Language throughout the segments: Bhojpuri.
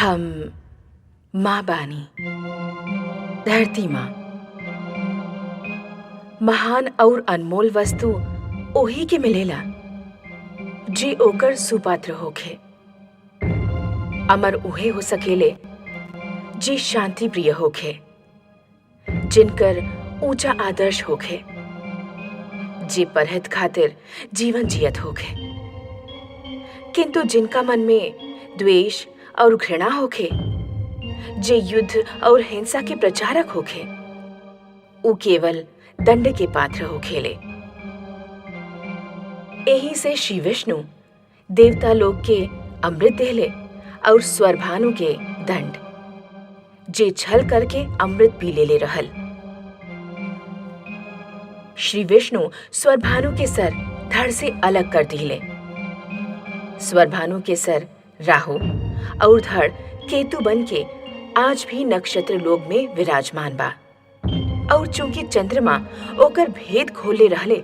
हम माँ बानी, धरती माँ। महान और अनमोल वस्तु ओही के मिलेला जे ओकर सुपात्र होखे। अमर उहे हो सकेले जे शांति प्रिय होखे, जिनकर ऊंचा आदर्श होखे, जे परहित खातिर जीवन जियत होखे। किंतु जिनका मन में द्वेष और घृणा होखे, जे युद्ध और हिंसा के प्रचारक होखे, उ केवल दंड के पात्र होखेले। एही से श्री विष्णु देवता लोग के अमृत देले और स्वरभानु के दंड, जे छल करके अमृत पी ले रहल। श्री विष्णु स्वरभानु के सर धड़ से अलग कर दिले। स्वरभानु के सर राहु और धड़ केतु बन के आज भी नक्षत्र लोक में विराजमान बा। और चूंकि चंद्रमा ओकर भेद खोले रहले,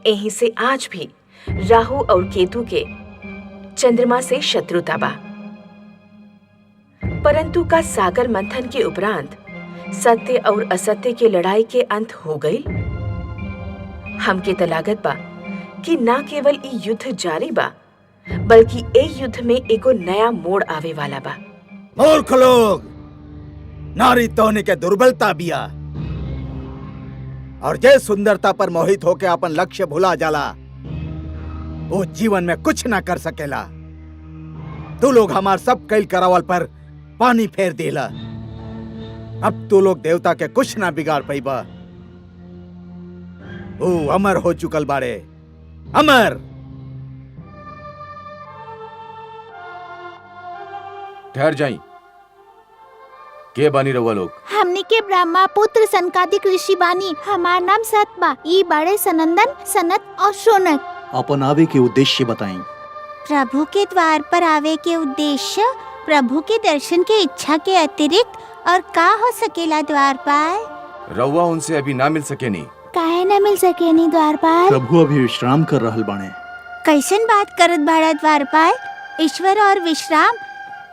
एही से आज भी राहु और केतु के चंद्रमा से शत्रुता बा। परंतु का सागर मंथन के उपरांत सत्य और असत्य के लड़ाई के अंत हो गई। हमके त लागत बा कि ना केवल ई युद्ध जारी बा, बल्कि ए युद्ध में एगो नया मोड़ आवे वाला बा। मूर्ख लोग, नारी तोहनी के दुर्बलता बिया और जे सुंदरता पर मोहित होके अपन लक्ष्य भुला जाला, वो जीवन में कुछ ना कर सकेला। तू लोग हमार सब कैल करावल पर पानी फेर देला। अब तू लोग देवता के कुछ ना बिगाड़ पाइबा। वो अमर हो चुकल बाड़े, अमर। ठहर जाई। के बानी रहुआ लोग? हमनी के ब्रह्मा पुत्र सनकादिक ऋषि बानी। हमार नाम सत बा। ई बड़े सनंदन, सनत और शौनक। अपन आवे के उद्देश्य बताई। प्रभु के द्वार पर आवे के उद्देश्य प्रभु के दर्शन के इच्छा के अतिरिक्त और का हो सकेला द्वारपाल? रहुआ उनसे अभी ना मिल सके नहीं। काहे न मिल सके नहीं द्वारपाल? प्रभु अभी विश्राम कर रहल बाणे। कैसन बात करत बाड़ा द्वारपाल? ईश्वर और विश्राम?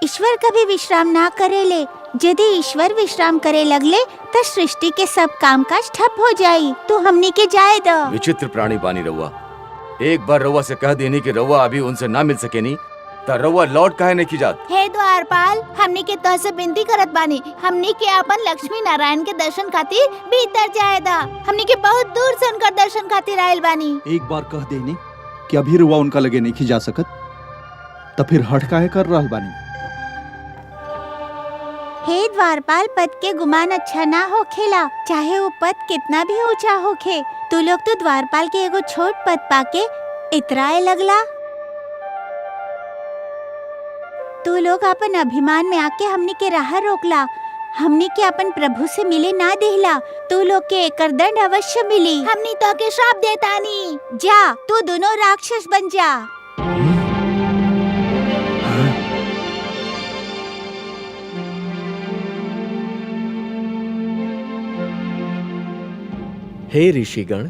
ईश्वर कभी विश्राम ना करेले। यदि ईश्वर विश्राम करे लगले तो सृष्टि के सब कामकाज ठप हो जाई। तो हमनी के जाए दो। विचित्र प्राणी बानी रहुआ। एक बार रहुआ से कह देनी कि रहुआ अभी उनसे ना मिल सके नहीं, तो रहुआ लौट काहे नहीं की जात? हे द्वारपाल, हमनी के तो से विनती करत बानी। हमनी के अपन लक्ष्मी नारायण के दर्शन खातिर भीतर जाए दा। हमनी के बहुत दूर से उनका दर्शन खातिर आयल बानी। एक बार कह देनी कि अभी रुआ उनका लगे नहीं जा सकत, तो फिर हट काहे कर रहल बानी? हे द्वारपाल, पद के गुमान अच्छा ना होखेला, चाहे वो पद कितना भी ऊंचा होखे। तू लोग तो द्वारपाल के एगो छोट पद पाके इतराए लगला। तू लोग अपन अभिमान में आके हमनी के राह रोकला। हमनी के अपन प्रभु से मिले ना देहला। तू लोग के एकर दंड अवश्य मिली। हमनी तो के श्राप देतानी। जा, तू दोनों राक्षस बन जा। हे ऋषिगण,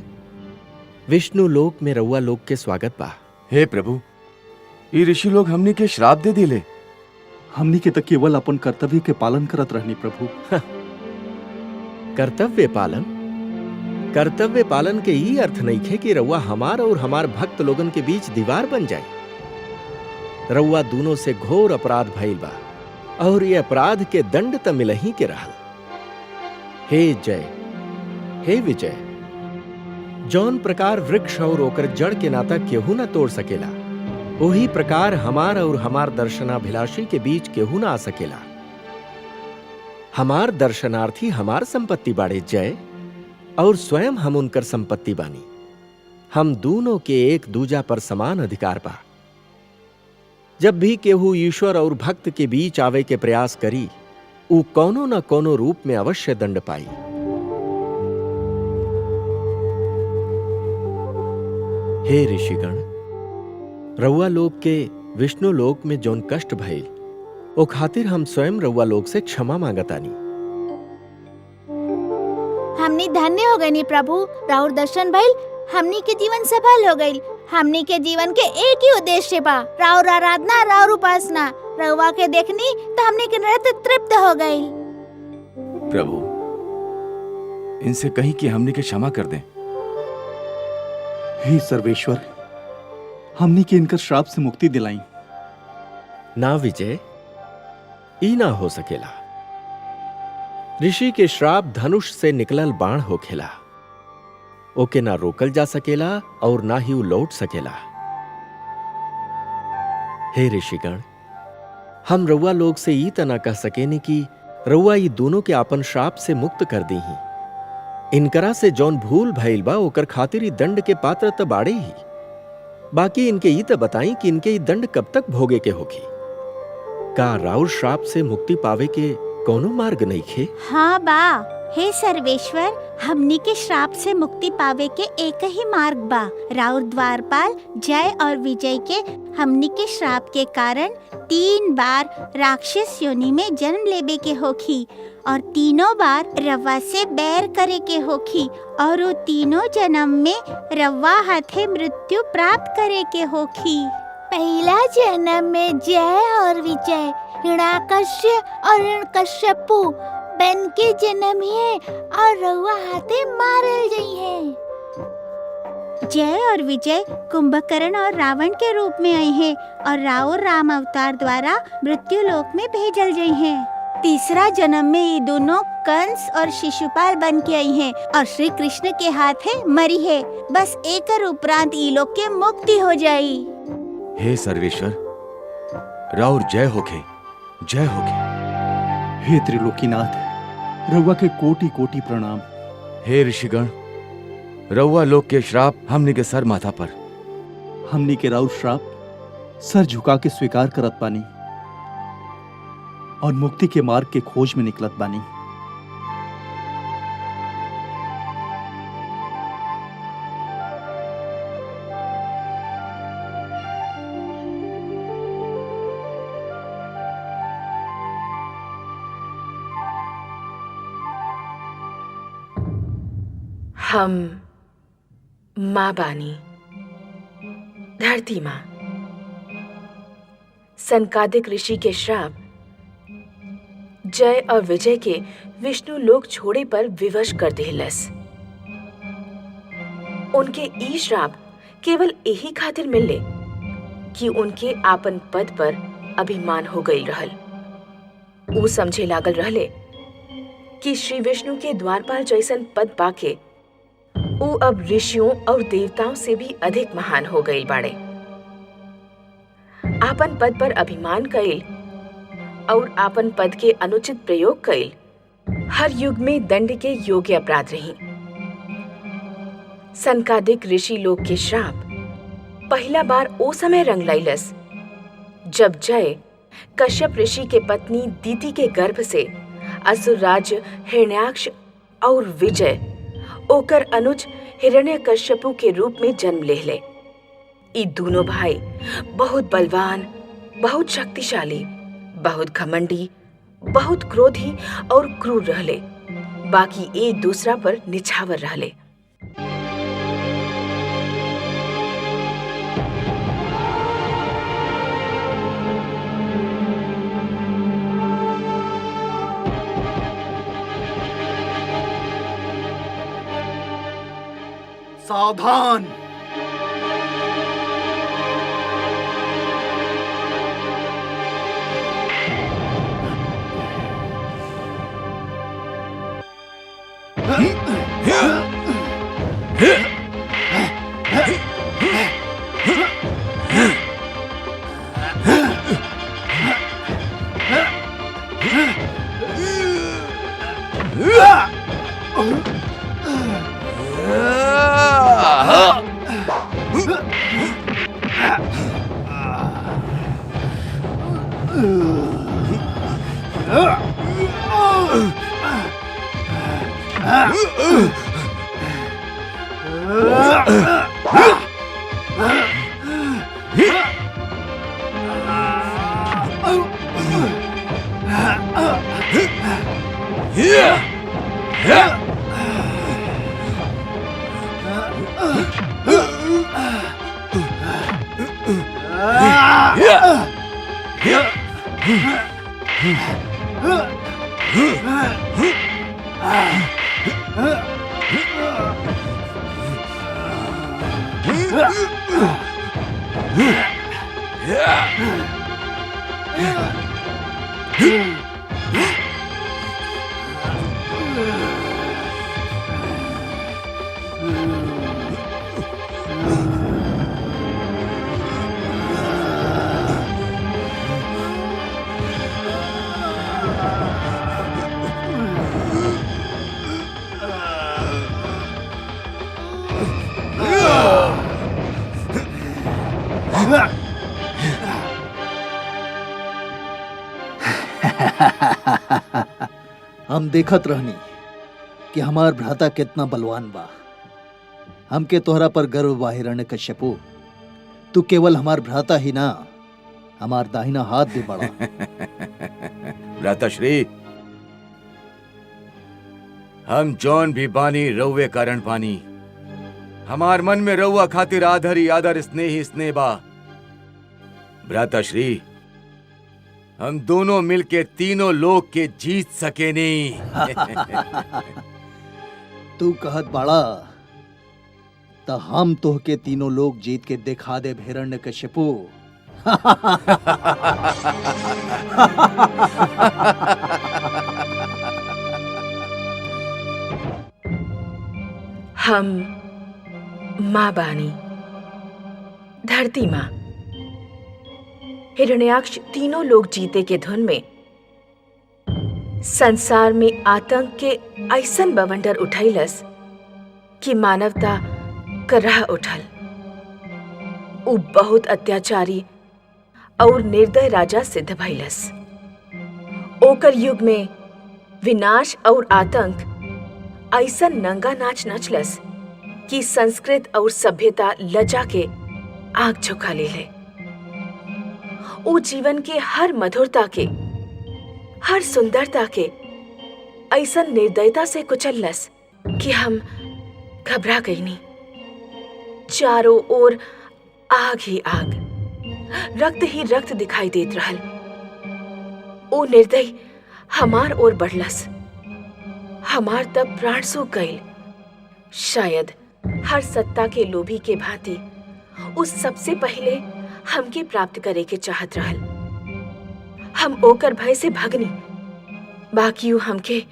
विष्णु लोक में रउआ लोग के स्वागत बा। हे प्रभु, ये ऋषि लोग हमनी के श्राप दे दिले। हमनी के तो केवल अपन कर्तव्य के पालन करत रहनी प्रभु। कर्तव्य पालन? कर्तव्य पालन के ई अर्थ नहीं है कि रउआ हमार और हमार भक्त लोगन के बीच दीवार बन जाए। रउआ दोनों से घोर अपराध भइल बा और ये अपराध के दंड त मिलही के रहल। हे जय, हे विजय, जौन प्रकार वृक्ष और ओकर जड़ के नाता केहू न तोड़ सकेला, वही प्रकार हमार और हमार दर्शनाभिलाषी के बीच केहू न आ सकेला। हमार दर्शनार्थी हमार संपत्ति बाड़े जय, और स्वयं हम उनकर संपत्ति बानी। हम दोनों के एक दूजा पर समान अधिकार बा। जब भी केहू ईश्वर और भक्त के बीच आवे के प्रयास करी, उ कोनो न कोनो रूप में अवश्य दंड पाई। हे ऋषिगण, रउआ लोग के विष्णु लोक में जौन कष्ट भइल, ओ खातिर हम स्वयं रउआ लोग से क्षमा मांगतानी। हमनी धन्य हो गई प्रभु, राउर दर्शन भइल, हमनी के जीवन सफल हो गई। हमनी के जीवन के एक ही उद्देश्य बा, राउर आराधना, राउर उपासना। रउआ के देखनी तो हमने के नृत्य तृप्त हो गई। प्रभु, इनसे कहीं कि हमने के क्षमा कर दें। हे सर्वेश्वर, हमने के इनकर श्राप से मुक्ति दिलाई। ना विजय, ई ना हो सकेला। ऋषि के श्राप धनुष से निकलल बाण होखेला, ओके ना रोकल जा सकेला और ना ही वो लौट सकेला। हे ऋषिगण, हम रउआ लोग से ई तना कह सकेनी कि रउआ ई दोनों के आपन श्राप से मुक्त कर दी ही। इनकरा से जौन भूल भइल बा ओकर खातिर ई दंड के पात्र त बाड़े ही। बाकी इनके ई त बताई कि इनके ई दंड कब तक भोगे के होखी। का राउर श्राप से मुक्ति पावे के कौनो मार्ग नहीं खे? हाँ बा, हे सर्वेश्वर, हमनी के श्राप से मुक्ति पावे के एक ही मार्ग बा। राउर द्वारपाल जय और विजय के हमनी के श्राप के कारण 3 बार राक्षस योनि में जन्म लेबे के होखी और तीनों बार रवा से बैर करे के होखी और वो तीनों जन्म में रवा हाथे मृत्यु प्राप्त करे के होखी। पहला जन्म में जय और विजय हिरण्याकश्य और हिरण्यकश्यपु बन के जन्म है और रउआ हाथे मारल गई है। जय और विजय कुंभकर्ण और रावण के रूप में आई हैं और राउर राम अवतार द्वारा मृत्यु लोक में भेजल गई हैं। तीसरा जन्म में ये दोनों कंस और शिशुपाल बन के आई हैं और श्री कृष्ण के हाथे मरी है। बस एक उपरांत ई लोग के मुक्ति हो जाई। हे सर्वेश्वर, राउर जय होखे, जय होखे। हे त्रिलोकीनाथ, रउआ के कोटि कोटि प्रणाम। हे ऋषिगण, रउआ लोग के श्राप हमने के सर माथा पर। हमनी के राउर श्राप सर झुका के स्वीकार करत बानी और मुक्ति के मार्ग के खोज में निकलत बानी। हम माँ बानी, धरती माँ। सनकादिक ऋषि के श्राप जय और विजय के विष्णु लोक छोड़े पर विवश कर देहलस। उनके ई श्राप केवल यही खातिर मिलले कि उनके आपन पद पर अभिमान हो गई रहल। वो समझे लागल रहले कि श्री विष्णु के द्वारपाल जैसन पद पाके वो अब ऋषियों और देवताओं से भी अधिक महान हो गई बाड़े। आपन पद पर अभिमान कइल और आपन पद के अनुचित प्रयोग कइल हर युग में दंड के योग्य अपराध रही। सनकादिक ऋषि लोग के श्राप पहला बार ओ समय रंग लैलस जब जय कश्यप ऋषि के पत्नी दीति के गर्भ से असुर राज्य हिरण्याक्ष और विजय ओकर अनुज हिरण्यकश्यपु के रूप में जन्म लेहले। ई दोनों भाई बहुत बलवान, बहुत शक्तिशाली, बहुत घमंडी, बहुत क्रोधी और क्रूर रहले। बाकी एक दूसरा पर निछावर रहले। सावधान! हम देखत रहनी कि हमार भ्राता कितना बलवान बा। हमके तोहरा पर गर्व बा हिरण्यकश्यपु। तू केवल हमार भ्राता ही ना, हमार दाहिना हाथ भी बड़ा। भ्राताश्री, हम जौन भी बानी रउवे कारण पानी। हमार मन में रउआ खातिर आदर ही आदर, स्नेह ही स्नेह बा। भ्राताश्री, हम दोनों मिलके तीनों लोग के जीत सके नहीं। तू कहत बाड़ा तो हम तोहके तीनों लोग जीत के दिखा दे हिरण्यकश्यपु। हम माँ बानी, धरती माँ। हिरण्याक्ष तीनों लोग जीते के धुन में संसार में आतंक के ऐसन बवंडर उठैलस कि मानवता करह उठल। उ बहुत अत्याचारी और निर्दय राजा सिद्ध भइलस। ओकर युग में विनाश और आतंक ऐसन नंगा नाच नचलस कि संस्कृत और सभ्यता लजा के आंख झुका ले। ओ जीवन के हर मधुरता के, हर सुंदरता के ऐसन निर्दयता से कुचलस कि हम घबरा गई नहीं। चारों ओर आग ही आग, रक्त ही रक्त दिखाई देत रहल। ओ निर्दय हमार ओर बढ़लस। हमार तब प्राण सूख गईल। शायद हर सत्ता के लोभी के भांति उस सबसे पहले हमके प्राप्त करे के चाहत रहल। हम ओकर भय से भगनी, बाकी उ हमके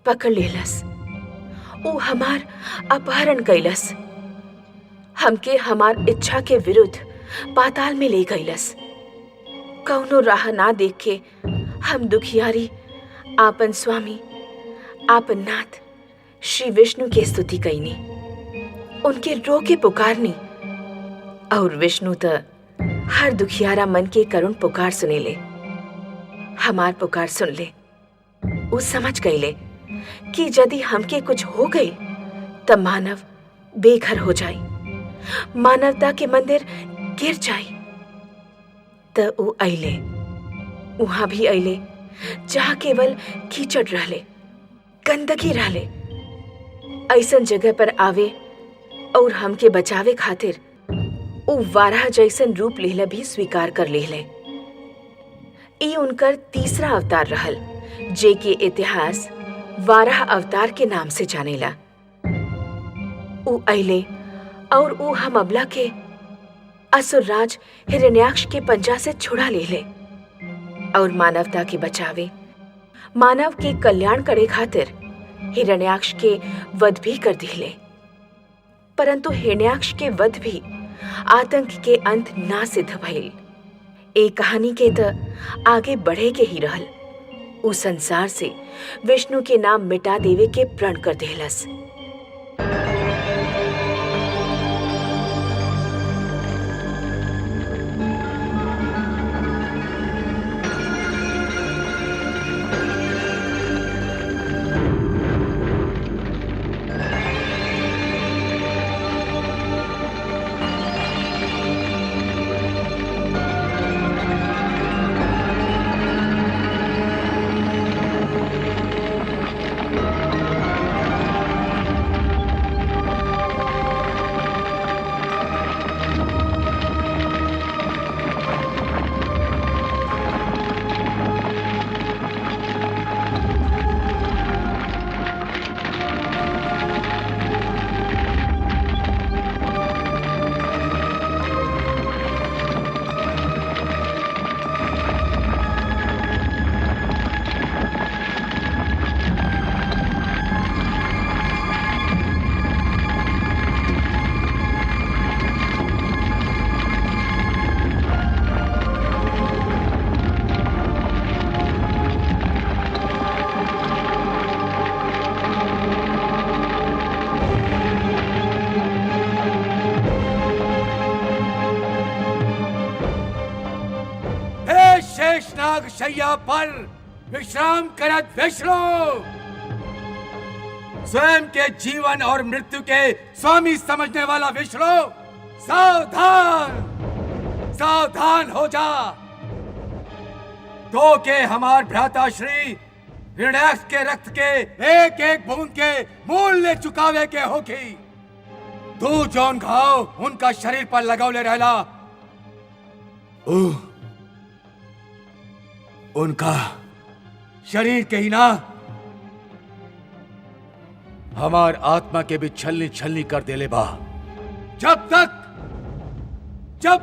पकड़ लेलस। उ हमार अपहरण कैलस। हमके हमार इच्छा के विरुद्ध पाताल में ले गईलस। कौनो राह ना देख के हम दुखियारी आपन स्वामी, आपन नाथ श्री विष्णु के स्तुति कईनी, उनके रो के पुकारनी। और विष्णु तो हर दुखियारा मन के करुण पुकार सुने ले। हमार पुकार सुन ले। वो समझ गई ले कि यदि हमके कुछ हो गई तब मानव बेघर हो जाए, मानवता के मंदिर गिर जाए। तो वो अइले, वहां भी अइले जहां केवल कीचड़ रहले, गंदगी रहले। ऐसन जगह पर आवे और हमके बचावे खातिर उ वाराह जैसन रूप लेहला भी स्वीकार कर लेहले। ई उनकर तीसरा अवतार रहल, जे के इतिहास वाराह अवतार के नाम से जानेला। उ अइले और उ हम अबला के असुरराज हिरण्याक्ष के पंजा से छुड़ा लेले और मानवता के बचावे, मानव के कल्याण करे खातिर हिरण्याक्ष के वध भी कर दिले। परंतु हिरण्याक्ष के वध भी आतंक के अंत ना सिद्ध भइल। ए कहानी के तो आगे बढ़े के ही रहल। उस संसार से विष्णु के नाम मिटा देवे के प्रण कर देहलस। शेषनाग शैया पर विश्राम करत विष्णु, स्वयं के जीवन और मृत्यु के स्वामी समझने वाला विष्णु, सावधान सावधान हो जा। तो के हमार भ्राता श्री हिरण्याक्ष के रक्त के एक एक बूंद के मूल्य चुकावे के होगी। तू जौन घाव उनका शरीर पर लगौले रहला, उनका शरीर के ही ना, हमार आत्मा के भी छलनी छलनी कर देले बा। जब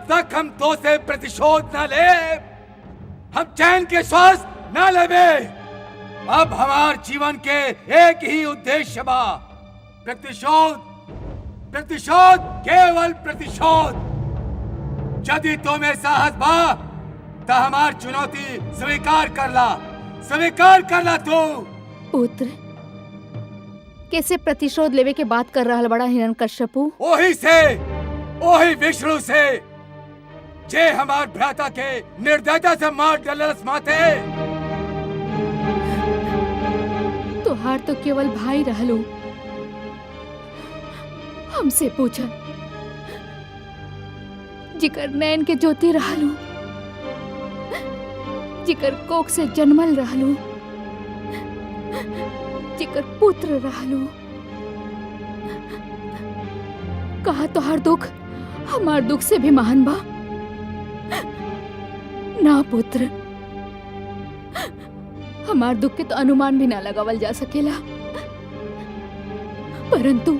तक हम तो से प्रतिशोध न ले, हम चैन के श्वास न लेवे। अब हमार जीवन के एक ही उद्देश्य बा, प्रतिशोध, प्रतिशोध, केवल प्रतिशोध। यदि तुम्हें साहस बा तो हमार चुनौती स्वीकार कर ला तू। पुत्र, कैसे प्रतिशोध लेवे के बात कर रहा बड़ा हिरण्यकश्यपु? ओही विष्णु से जे हमार भ्राता के निर्दयता से मार डलस माते। तोहार तो केवल भाई रहलू, हमसे पूछा जिकर नैन के ज्योति रहलू, जिकर कोख से जन्मल रहलू, जिकर पुत्र रहलू। कहा तोहार दुख हमार दुख से भी महान बा? ना पुत्र, हमार दुख के तो अनुमान भी ना लगावल जा सकेला। परंतु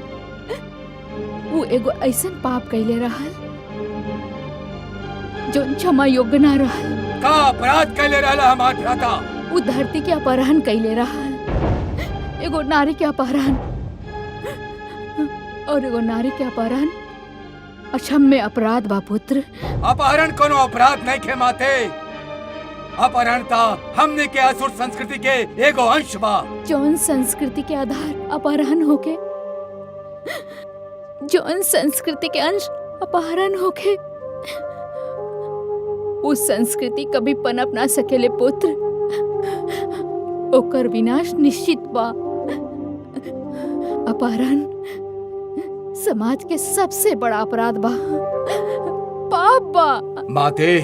वो एगो ऐसन पाप कैले रहल जो क्षमा योग्य ना रहल। का अपराध कैले रहला हमार भ्राता? वो धरती के अपहरण कैले रहल, एगो नारी के अपहरण, और एगो नारी के अपहरण अक्षम्य अपराध बा पुत्र। अपहरण कोनो अपराध नहीं खे माते। अपहरण ता हमने के असुर संस्कृति के एगो अंश बा। जौन संस्कृति के आधार अपहरण होके, जौन संस्कृति के अंश अपहरण होके, उस संस्कृति कभी पनप ना सकेले पुत्र। ओकर विनाश निश्चित बा। अपहरण समाज के सबसे बड़ा अपराध बा, पाप बा। माते,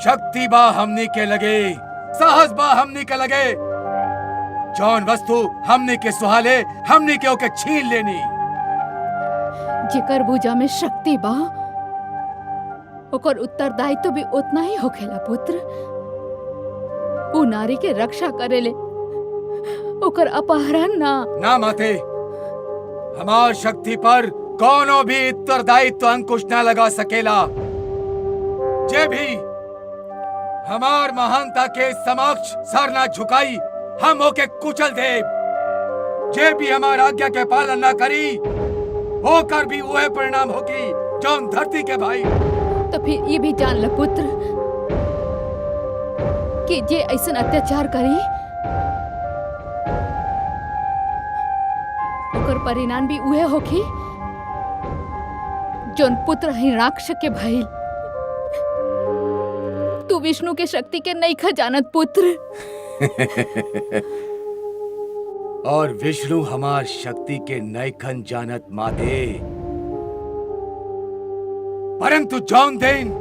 शक्ति बा हमनी के लगे, साहस बा हमनी के लगे। जौन वस्तु हमनी के सुहाले, हमनी के ओके छीन लेनी। जेकर भुजा में शक्ति बा, ओकर उत्तरदायित्व भी उतना ही होखेला पुत्र। वो नारी के रक्षा करेले, ओकर अपहरण ना माते। हमार शक्ति पर कोनो भी उत्तरदायित्व अंकुश ना लगा सकेला। जे भी हमार महानता के समक्ष सर ना झुकाई, हम ओके कुचल देव। जे भी हमार आज्ञा के पालन ना करी, होकर भी वह परिणाम होगी जौन धरती के भाई। तो फिर ये भी जान ल पुत्र कि जे ऐसा अत्याचार करी, ओकर परिणाम भी उहे होखी जौन पुत्र हिरण्याक्ष के भइल। तू विष्णु के शक्ति के नइखा जानत पुत्र। और विष्णु हमार शक्ति के नैखन जानत माते। परंतु जौन दिन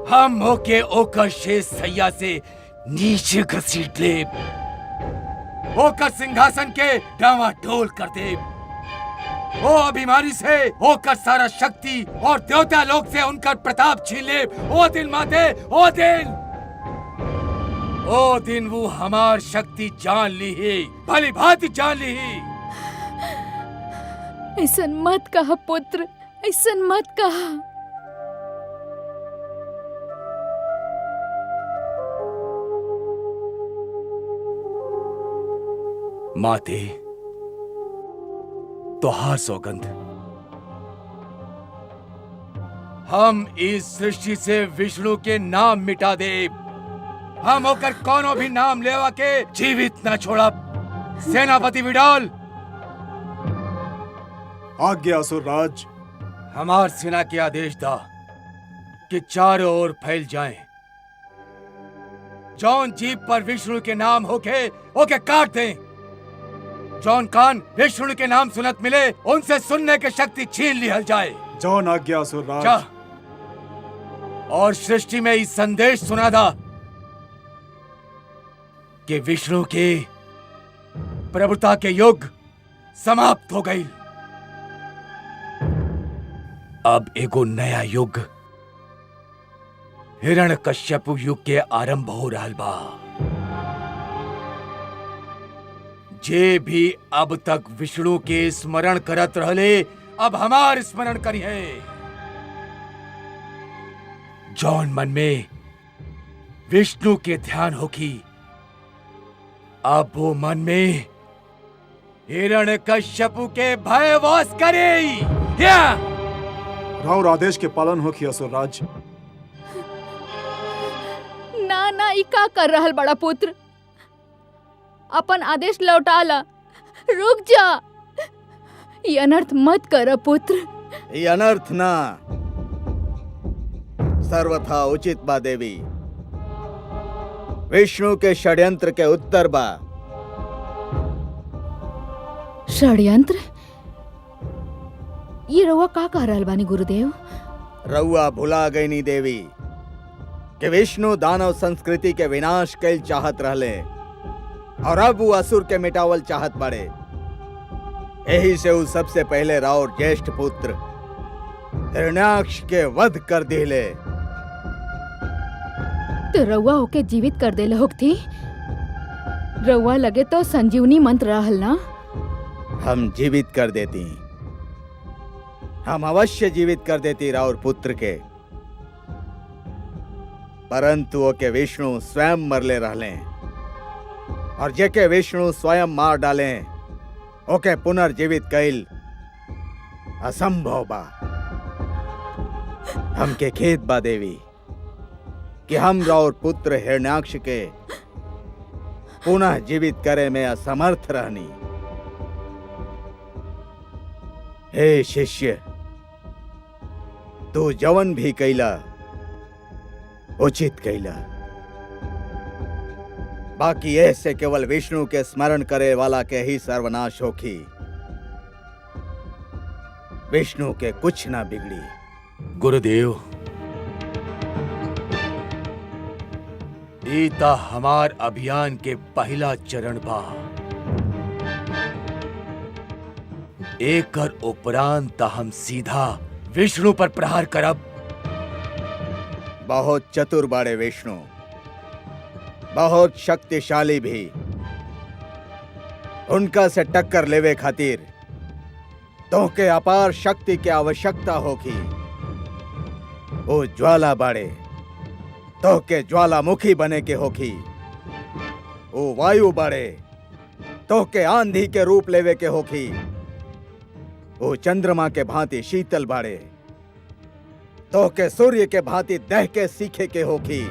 हम होके ओकर शेष सैया से नीचे घसीट ले, ओकर सिंहासन के डावाडोल कर दे। वो अभिमानी से होकर सारा शक्ति और देवता लोक से उनका प्रताप छीन ले। ओ दिन माते, ओ दिन वो हमार शक्ति जान ली ही, भली भांति जान ली ही। ऐसन मत कहा पुत्र, ऐसन मत कहा। माते, तोहार सौगंध, हम इस सृष्टि से विष्णु के नाम मिटा दे। हम होकर कोनो भी नाम लेवा के जीवित न छोड़ा। सेनापति विडाल, आज्ञा असुरराज। हमार सेना के आदेश दा। कि चारों ओर फैल जाएं। जौन जीभ पर विष्णु के नाम होके ओके काट दें। जौन कान विष्णु के नाम सुनत मिले उनसे सुनने की शक्ति छीन लिहल जाए। जौन आज्ञा असुरराज। जा और सृष्टि में इस संदेश सुना दा कि विष्णु की प्रभुता के युग समाप्त हो गई। अब एगो नया युग हिरण्यकश्यपु युग के आरंभ हो रहल बा। जे भी अब तक विष्णु के स्मरण करत रहले अब हमार स्मरण करिए। जौन मन में विष्णु के ध्यान होगी अब वो मन में हिरण्यकश्यपु के भय वास करे। राउर आदेश के पालन हो कि असुरराज। ना ना ई का कर रहल बड़ा पुत्र, अपन आदेश लौटा ला। रुक जा, ये अनर्थ मत कर पुत्र। ये अनर्थ ना सर्वथा उचित बा देवी। विष्णु के षड्यंत्र के उत्तर बा। षड्यंत्र? ये रउआ का कह रहल बानी गुरुदेव? रउआ भुला गई नी देवी कि विष्णु दानव संस्कृति के विनाश कैल चाहत रहले और अब वो असुर के मिटावल चाहत बड़े। यही से वो सबसे पहले राउर ज्येष्ठ पुत्र हिरण्याक्ष के वध कर दिले। तो रउआ होके जीवित कर देले होती। रउआ लगे तो संजीवनी मंत्र रहल ना। हम जीवित कर देती, हम अवश्य जीवित कर देती राउर पुत्र के, परंतु ओके विष्णु स्वयं मरले रहले और जेके विष्णु स्वयं मार डाले ओके पुनर्जीवित कैल असंभव बा। हमके खेद बा देवी कि हम राउर पुत्र हिरण्याक्ष के पुनः जीवित करे में असमर्थ रहनी। हे शिष्य, तू जवन भी कैला उचित कैला। बाकी ऐसे केवल विष्णु के स्मरण करे वाला के ही सर्वनाश होखी। विष्णु के कुछ ना बिगड़ी। गुरुदेव, ईता हमार अभियान के पहला चरण बा। एकर उपरांत हम सीधा विष्णु पर प्रहार करब। बहुत चतुर बाड़े विष्णु, बहुत शक्तिशाली भी। उनका से टक्कर लेवे खातिर तोहके अपार शक्ति की आवश्यकता होगी। वो ज्वाला बाड़े, तोहके ज्वालामुखी बने के होगी। वो वायु बाड़े, तोहके आंधी के रूप लेवे के होगी। वो चंद्रमा के भांति शीतल बाड़े, तोहके सूर्य के भांति दह के सीखे के होगी।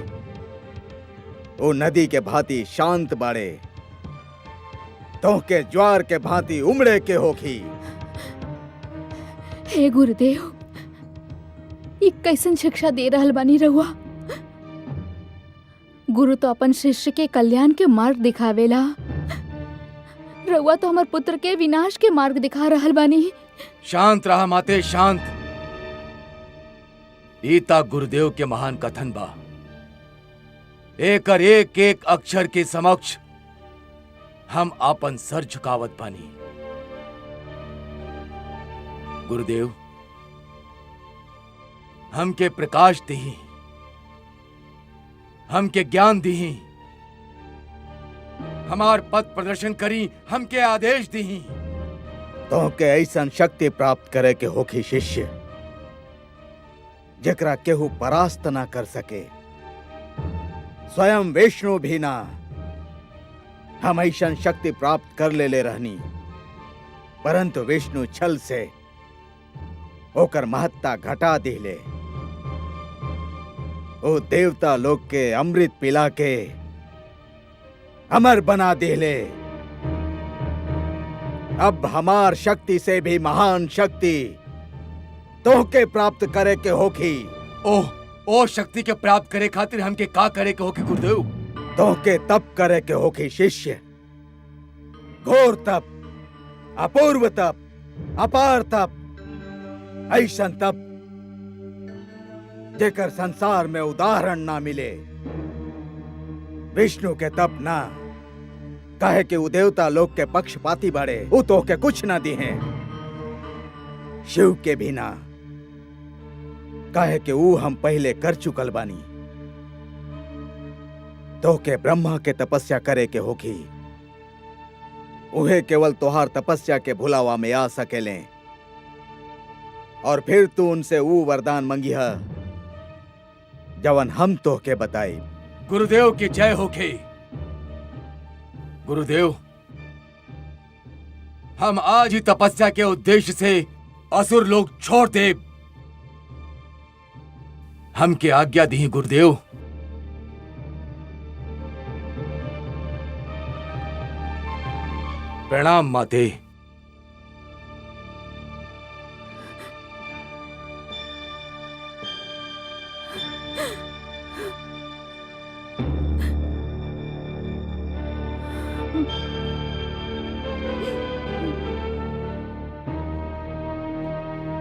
वो नदी के भांति शांत बाड़े, तोहके ज्वार के भांति उमड़े के होगी। हे गुरुदेव, ये कैसन शिक्षा दे रहल बानी रहुआ? गुरु तो अपन शिष्य के कल्याण के मार्ग दिखावेला, रहुआ तो हमार पुत्र के विनाश के मार्ग दिखा रहल बानी। शांत रहा माते, शांत। ईता गुरुदेव के महान कथन बा। एकर एक एक अक्षर के समक्ष हम आपन सर झुकावत बानी। गुरुदेव, हमके प्रकाश दही, हमके ज्ञान दही, हमार पथ प्रदर्शन करी, हमके आदेश दही। तोहके ऐसन शक्ति प्राप्त करे के होखी शिष्य जेकरा केहू परास्त ना कर सके, स्वयं विष्णु भी ना। हम ऐसन शक्ति प्राप्त कर ले रहनी, परंतु विष्णु छल से ओकर महत्ता घटा दिले। ओ देवता लोग के अमृत पिला के अमर बना दिले। अब हमार शक्ति से भी महान शक्ति तोहके प्राप्त करे के होखी। ओह ओ शक्ति के प्राप्त करे खातिर हमके का करे के होके गुरुदेव? तो के तप करे के होके शिष्य। घोर तप, अपूर्व तप, अपार तप, ऐसन तप जेकर संसार में उदाहरण ना मिले। विष्णु के तप ना, काहे कि उ देवता लोग के पक्षपाती बड़े, उ तो के कुछ ना दी हैं। शिव के भी ना, काहे कि उ हम पहले कर चुकल बानी। तो के ब्रह्मा के तपस्या करे के होगी, उहे केवल तोहार तपस्या के भुलावा में आ सकेले। और फिर तू उनसे ऊ वरदान मंगिहा जवन हम तो के बताई। गुरुदेव की जय होके। गुरुदेव, हम आज ही तपस्या के उद्देश्य से असुर लोग छोड़ दे। हमके आज्ञा दी गुरुदेव। प्रणाम माते।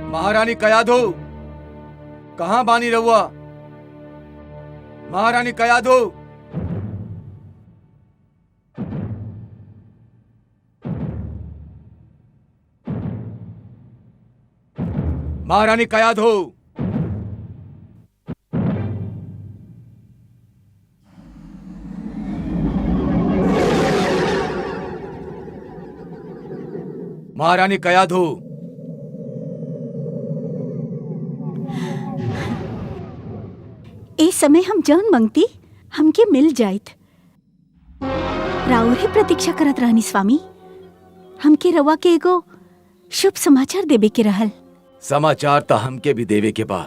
महारानी कयाधो, कहां बानी रहुआ? महारानी कयाधो, महारानी कयाधो। महारानी कयाधो, ए समय हम जान मंगती हमके मिल जाइत। राउर ही प्रतीक्षा करत रहनी स्वामी। हमके रवा के एगो शुभ समाचार देवे के रहल। समाचार तो हमके भी देवे के बा,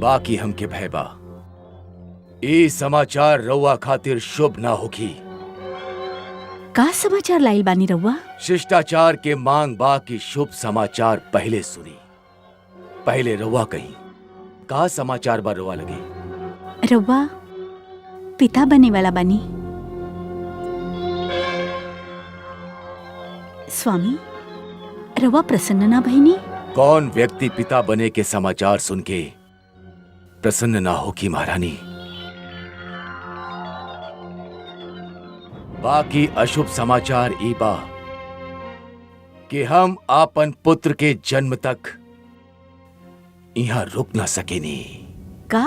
बाकी हमके भय बा। ई समाचार रउआ खातिर शुभ ना होगी। का समाचार लाइल बानी रउआ? शिष्टाचार के मांग बा की शुभ समाचार पहले सुनी। पहले रउआ कही का समाचार बा रउआ लगे? रउआ पिता बने वाला बानी। स्वामी, रउआ प्रसन्न ना भइनी? कौन व्यक्ति पिता बने के समाचार सुन के प्रसन्न ना होगी महारानी? बाकी अशुभ समाचार ई बा कि हम आपन पुत्र के जन्म तक यहाँ रुक ना सकेनी। का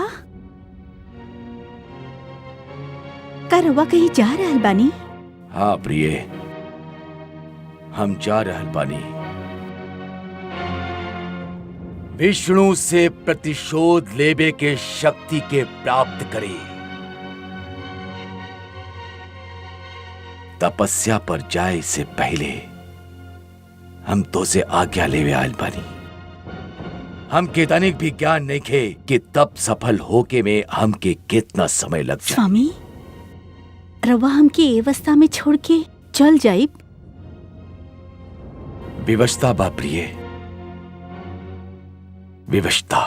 रउआ कहीं जा रहल बानी? हाँ प्रिय, हम जा रहल बानी। विष्णु से प्रतिशोध लेबे के शक्ति के प्राप्त करे। तपस्या पर जाए से पहले हम तो से आज्ञा लेवे आयल बानी। हमके तनिक भी ज्ञान नहीं खे कि तब सफल होके में हमके कितना समय लग जाए। स्वामी, रवा हमके ए अवस्था में छोड़ के चल जाइब? विवशता बा प्रिय, विवशता।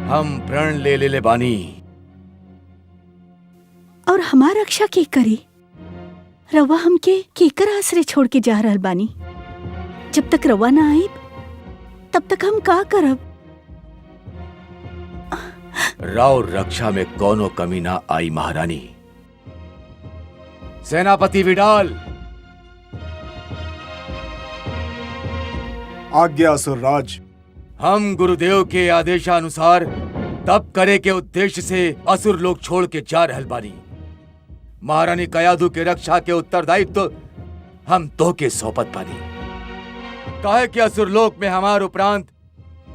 हम प्रण ले बानी। और हमार रक्षा के करी? रवा हमके केकर आश्रय छोड़ के जा रहल बानी? जब तक रवा ना आइब तब तक हम का करब? राव रक्षा में कोनो कमी ना आई महारानी। सेनापति विडाल। आज्ञा असुरराज। हम गुरुदेव के आदेशानुसार तप करे के उद्देश्य से असुर लोग छोड़ के जा रहल बानी। महारानी कयाधु के रक्षा के उत्तरदायित्व हम तो के सौंपत बानी। काहे कि असुर लोक में हमार उपरांत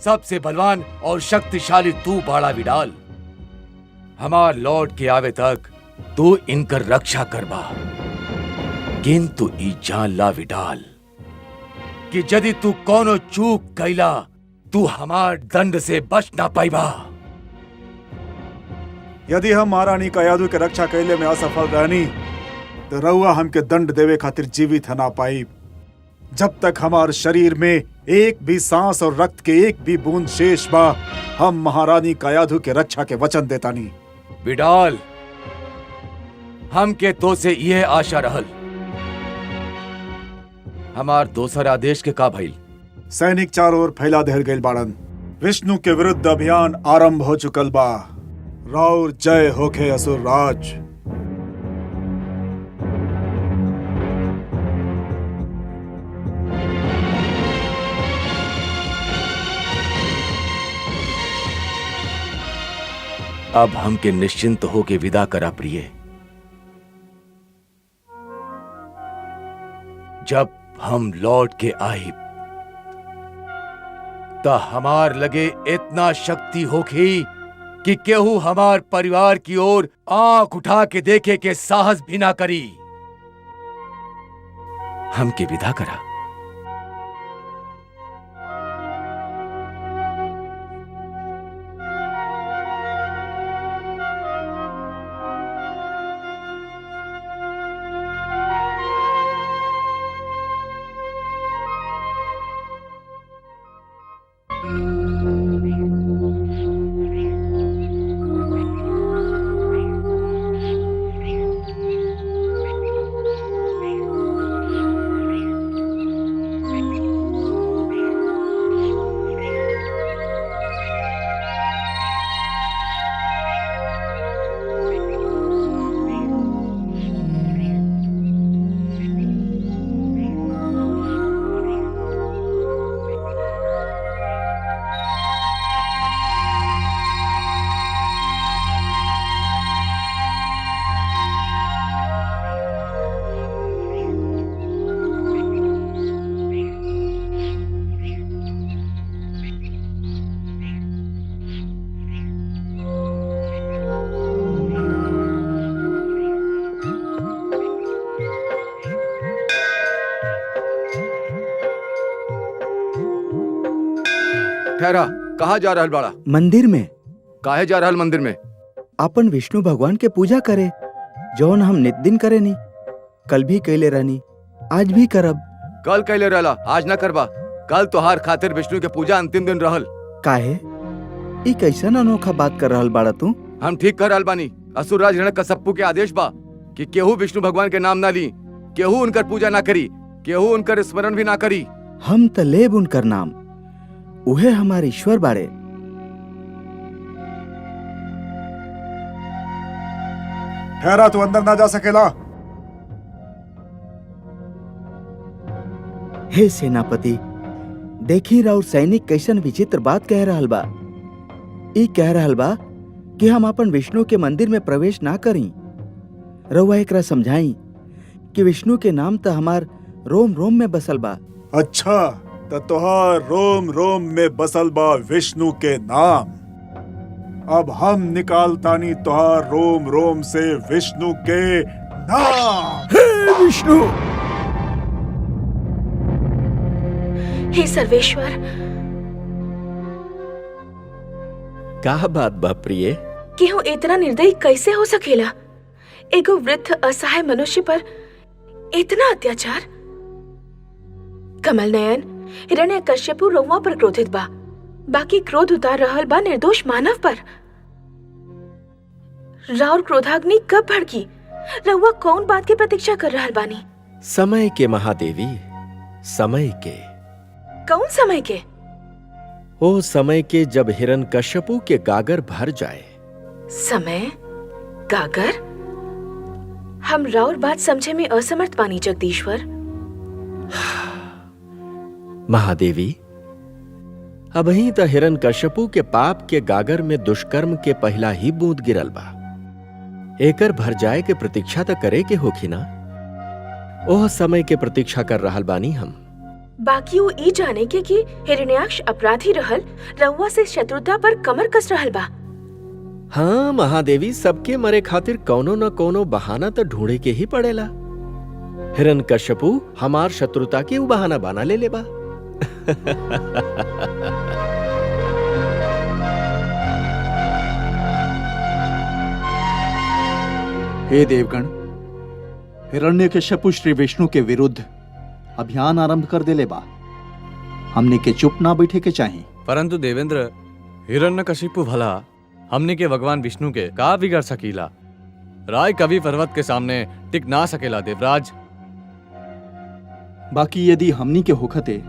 सबसे बलवान और शक्तिशाली तू बाड़ा विडाल। हमार लौट के आवे तक तू इनकर रक्षा करबा। किंतु ई जान ला विडाल कि यदि तू कोनो चूक कैला तू हमार दंड से बच ना पाइबा। यदि हम महारानी कयाधु के रक्षा कैले में असफल रहनी तो रउआ हमके दंड देवे खातिर जीवित है ना पाई। जब तक हमारे शरीर में एक भी सांस और रक्त के एक भी बूंद शेष बा, हम महारानी कायाधु के रक्षा के वचन देतानी। बिडाल, हम के तो से यह आशा रहल। हमार दोसर आदेश के का भइल? सैनिक चारों ओर फैला देहल गइल बाड़न। विष्णु के विरुद्ध अभियान आरंभ हो चुकल बा। राउर जय होखे असुर राज। अब हमके निश्चिंत होके विदा करा प्रिय। जब हम लौट के आई तो हमार लगे इतना शक्ति होगी कि केहू हमार परिवार की ओर आंख उठा के देखे के साहस भी ना करी। हमके विदा करा। ठहरा, कहाँ जा रहल बाड़ा? मंदिर में। काहे जा रहल मंदिर में? अपन विष्णु भगवान के पूजा करे, जौन हम नित दिन करे नी। कल भी कैले रहनी, आज भी करब। कल कैले रहला, आज न करबा। कल तोहार खातिर विष्णु के पूजा अंतिम दिन रहल। काहे? ई कैसन अनोखा बात कर रहल बाड़ा तू? हम ठीक कर रहल बानी। असुरराज हिरण्यकश्यपु के आदेश बा कि केहू विष्णु भगवान के नाम ना ली, केहू उनकर पूजा ना करी, केहू उनकर स्मरण भी ना करी। हम त लेब उनकर नाम, उहे हमारे ईश्वर बाड़े। ठहरा, तू अंदर ना जा सकेला। हे सेनापति, देखी राउर सैनिक कैसन विचित्र बात कह रहल बा। ई कह रहल बा कि हम अपन विष्णु के मंदिर में प्रवेश ना करी। रउआ एकरा समझाई कि विष्णु के नाम त हमार रोम रोम में बसल बा। अच्छा, तो तोहार रोम रोम में बसल बा विष्णु के नाम। अब हम निकालतानी तोहार रोम रोम से विष्णु के नाम। हे विष्णु! हे सर्वेश्वर! का बात बा प्रिय? केहू इतना निर्दयी कैसे हो सकेला? एगो वृद्ध असहाय मनुष्य पर इतना अत्याचार। कमल नयन, हिरण्यकश्यपु रउआ पर क्रोधित बा, बाकी क्रोध उतार रहल बा निर्दोष मानव पर। राउर क्रोधाग्नि कब भड़की? रउआ कौन बात की प्रतीक्षा कर रहल बानी? समय के महादेवी, समय के। कौन समय के? ओ समय के जब हिरण्यकश्यपु के गागर भर जाए। समय? गागर? हम राउर बात समझे में असमर्थ बानी जगदीश्वर। महादेवी, अबही त हिरण्यकश्यपु के पाप के गागर में दुष्कर्म के पहला ही बूंद गिरल बा। एकर भर जाए के प्रतीक्षा त करे के होखी ना। ओह समय के प्रतीक्षा कर रहल बानी हम। बाकी वो ई जाने के कि हिरण्याक्ष अपराधी रहल, रउआ से शत्रुता पर कमर कस रहल बा। हाँ महादेवी, सबके मरे खातिर कौनो न कौनो बहाना तो ढूंढे के ही पड़ेला। हिरण्यकश्यपु हमार शत्रुता के उ बहाना बना ले बा। हे देवगण, हिरण्यकश्यपु श्री विष्णु के विरुद्ध अभियान आरंभ कर देले बा। हमने के चुप ना बैठे के चाहिए। परंतु देवेंद्र, हिरण्यकशिपु भला हमने के भगवान विष्णु के का बिगड़ सकीला। राय कवि पर्वत के सामने टिक ना सकेला देवराज। बाकी यदि हमनी के होखते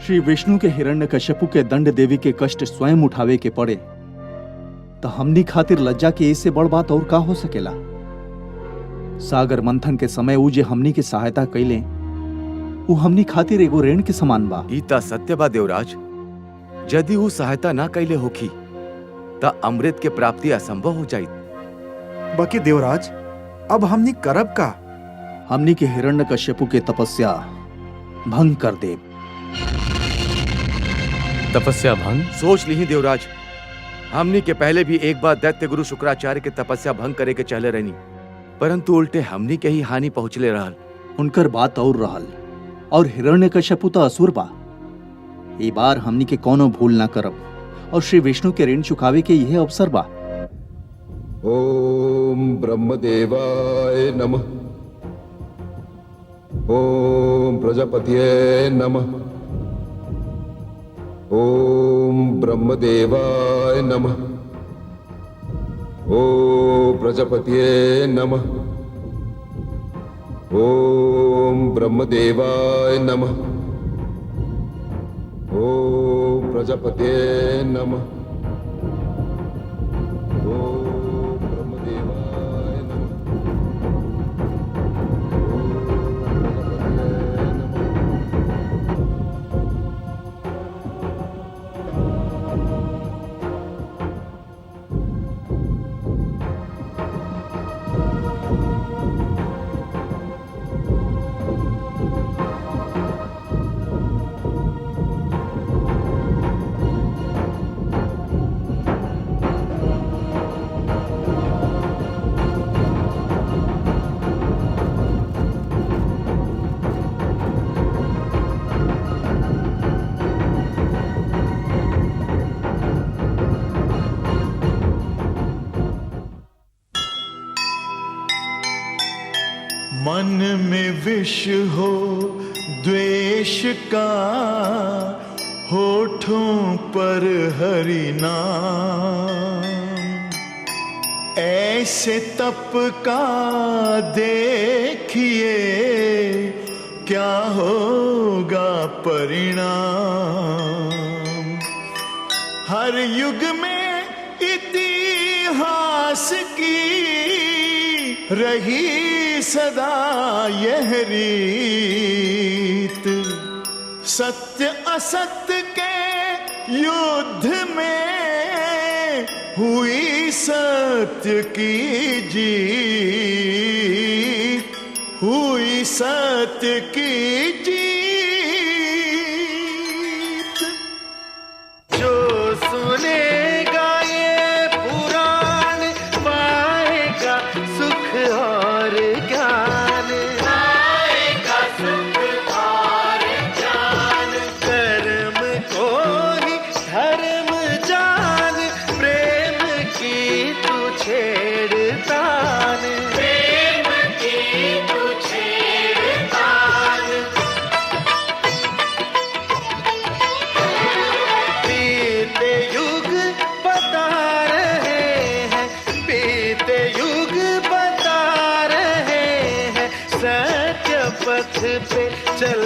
श्री विष्णु के हिरण्यकश्यपु के दंड देवी के कष्ट स्वयं उठावे के पड़े तो हमनी खातिर लज्जा के इससे बड़ बात और का हो सकेला। सागर मंथन के समय ऊ जे हमनी के सहायता कैले वो हमनी खातिर एगो ऋण के समान बा। ईता सत्य बा देवराज। यदि वो सहायता ना कैले होखी ता अमृत के प्राप्ति असंभव हो जाई। बाकी देवराज, अब हमनी करब का? हमनी के हिरण्यकश्यपु के तपस्या भंग कर दे। तपस्या भंग? सोच ली देवराज, हमनी के पहले भी एक बार दैत्य गुरु शुक्राचार्य के तपस्या भंग करे के चले रहनी, परंतु उल्टे हमनी के ही हानि पहुंचले रहल। उनकर बात और रहल, और हिरण्यकश्यपु तो असुर बा। ये बार हमनी के कोनो भूल ना करब और श्री विष्णु के ऋण चुकावे के यह अवसर बा। ओम ब्रह्मदेवाय नमः। ओम प्रजापतये नमः। ओम ब्रह्मदेवाय नमः। ओम प्रजापतये नमः। ओम ब्रह्मदेवाय नमः। ओम प्रजापतये नमः। ओम ब्रह्मदेवाय नमः। मन में विष हो द्वेष का, होठों पर हरि नाम। ऐसे तप का देखिए क्या होगा परिणाम। हर युग में इतिहास की रही सदा यह रीत। सत्य असत्य के युद्ध में हुई सत्य की जीत। हुई सत्य की जीत। जो सुनेगा ये पुराण पाएगा सुख और ज्ञान। पाएगा सुख और ज्ञान। कर्म को ही धर्म जान, प्रेम की तू छेड़तान। प्रेम की तू छेड़तान। बीते युग बता रहे हैं, बीते युग बता रहे हैं, सत्य पथ पे चल